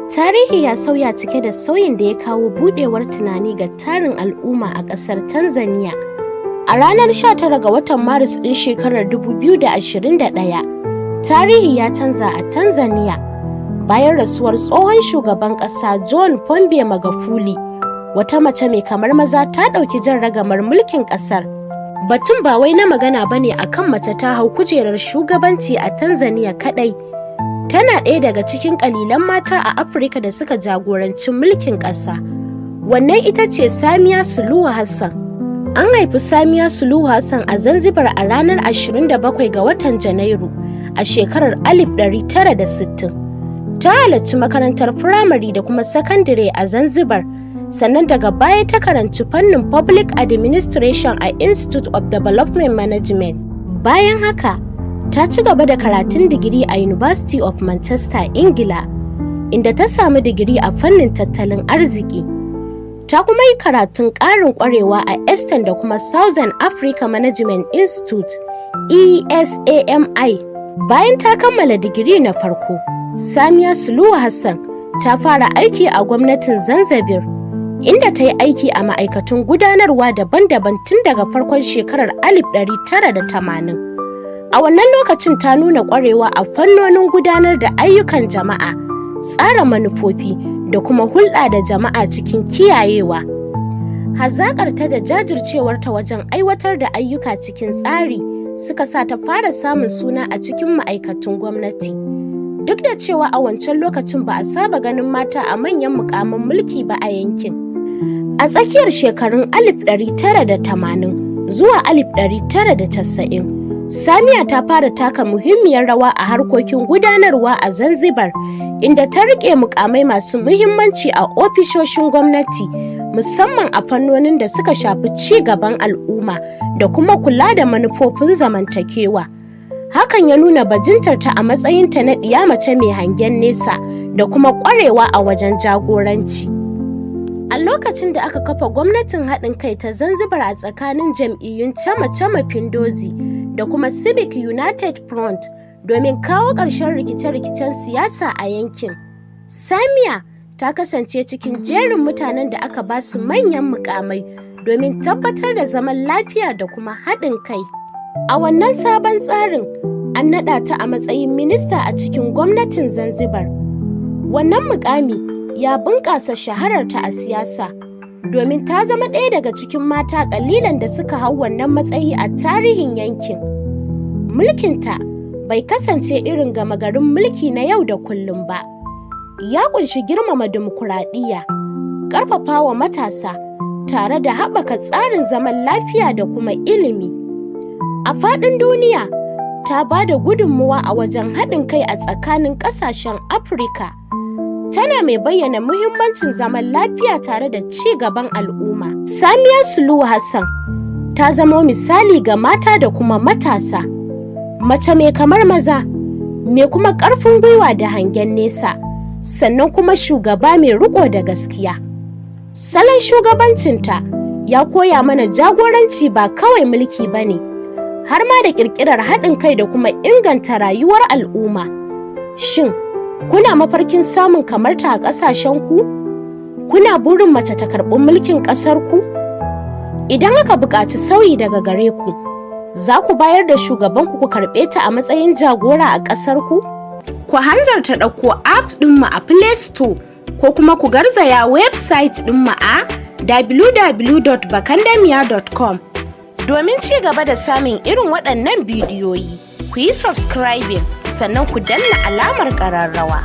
Tarihi ya sauya cike da sauyin da ya kawo buɗewar tunani ga tarin al'umma a ƙasar Tanzania. A ranar 19 ga watan Maris ɗin shekarar 2021, tarihi ya canza a Tanzania bayan rasuwar tsohon shugaban ƙasa John Pombe Magufuli. Wata mace mai kamar maza ta ɗauki jan ragamar mulkin ƙasar. Batun ba wai na magana bane akan mace ta hau kujerar shugabanci a Tanzania kaɗai. Tana ɗaya daga cikin ƙalilan mata a Afirka da suka jagoranci mulkin ƙasa. Wannan ita ce Samia Suluhu Hassan. An haifi Samia Suluhu Hassan a Zanzibar a ranar 27 ga watan Janairu a shekarar 1960. Ta halarci makarantar firamare da kuma sakandare a Zanzibar, sannan daga baya ta karanci fannin Public Administration a Institute of Development Management. Bayan haka, ta ci gaba da karatun digiri a University of Manchester, Ingila, inda ta samu digiri a fannin tattalin arziki. Ta kuma yi karatun ƙarin ƙwarewa a Eastern da kuma Southern Africa Management Institute, ESAMI. Bayan ta kammala digiri na farko, Samia Suluhu Hassan ta fara aiki a gwamnatin Zanzibar, inda ta yi aiki a ma'aikatun gudanarwa daban-daban tun daga farkon shekarar 1980. A wannan lokacin ta nuna ƙwarewa a fannonin gudanar da ayyukan jama'a, tsara manufofi da kuma hulɗa da jama'a cikin kiyayewa. Hazaƙarta da jajircewarta wajen aiwatar da ayyuka cikin tsari suka sa ta fara samun suna a cikin ma'aikatun gwamnati. Duk da cewa a wancan lokacin ba a saba ganin mata a manyan muƙaman mulki ba a yankin. A tsakiyar shekarun 1980 zuwa 1990, Samia ta fara taka muhimmiyar rawa a harkokin gudanarwa a Zanzibar, inda ta riƙe mukamai masu muhimmanci a ofishoshin gwamnati, musamman a fannonin da suka shafi ci gaban al'umma da kuma kula da manufofin zamantakewa. Hakan ya nuna bajintarta a matsayinta na ɗiya mace mai hangen nesa da kuma ƙwarewa a wajen jagoranci. A lokacin da aka kafa gwamnatin haɗin kai ta Zanzibar a tsakanin jam'iyyun Chama Pinduzi da kuma Civic United Front domin kawo ƙarshen rikice-rikicen siyasa a yankin, Samia ta kasance cikin jerin mutanen da aka ba su manyan mukamai domin tabbatar da zaman lafiya da kuma haɗin kai. A wannan sabon tsarin, an naɗa ta a matsayin minista a cikin gwamnatin Zanzibar. Wannan mukami ya bunƙasa shahararta a siyasa, domin ta zama ɗaya daga cikin mata ƙalilan da suka hau wannan matsayi a tarihin yankin. Mulkinta bai kasance irin gama garin mulki na yau da kullum ba. Ya ƙunshi girmama dimokuraɗiyya, ƙarfafawa matasa, tare da haɓaka tsarin zaman lafiya da kuma ilimi. A faɗin duniya, ta ba da gudunmuwa a wajen haɗin kai a tsakanin ƙasashen Afirka. Tana mai bayyana muhimmancin zaman lafiya tare da ci gaban al'umma. Samia Suluhu Hassan ta zama misali ga mata da kuma matasa. Mace mai kamar maza, mai kuma ƙarfin gwiwa da hangen nesa, sannan kuma shugaba mai riƙo da gaskiya. Salon shugabancinta ya koya mana jagoranci ba kawai mulki ba ne, har ma da ƙirƙirar haɗin kai da kuma inganta rayuwar al'umma. Shin, kuna mafarkin samun kamarta a ƙasashenku? Kuna burin mace ta karɓi mulkin ƙasarku? Idan aka buƙaci sauyi daga gare ku, za ku bayar da shugabanku ku karɓe ta a matsayin jagora a ƙasarku? Ku hanzarta ɗauko app ɗinmu a Play Store ko kuma ku garzaya website ɗinmu a www.bakandamiya.com. Domin ci gaba da samun irin waɗannan bidiyoyi, ku yi subscribing sannan ku danna alamar ƙararrawa.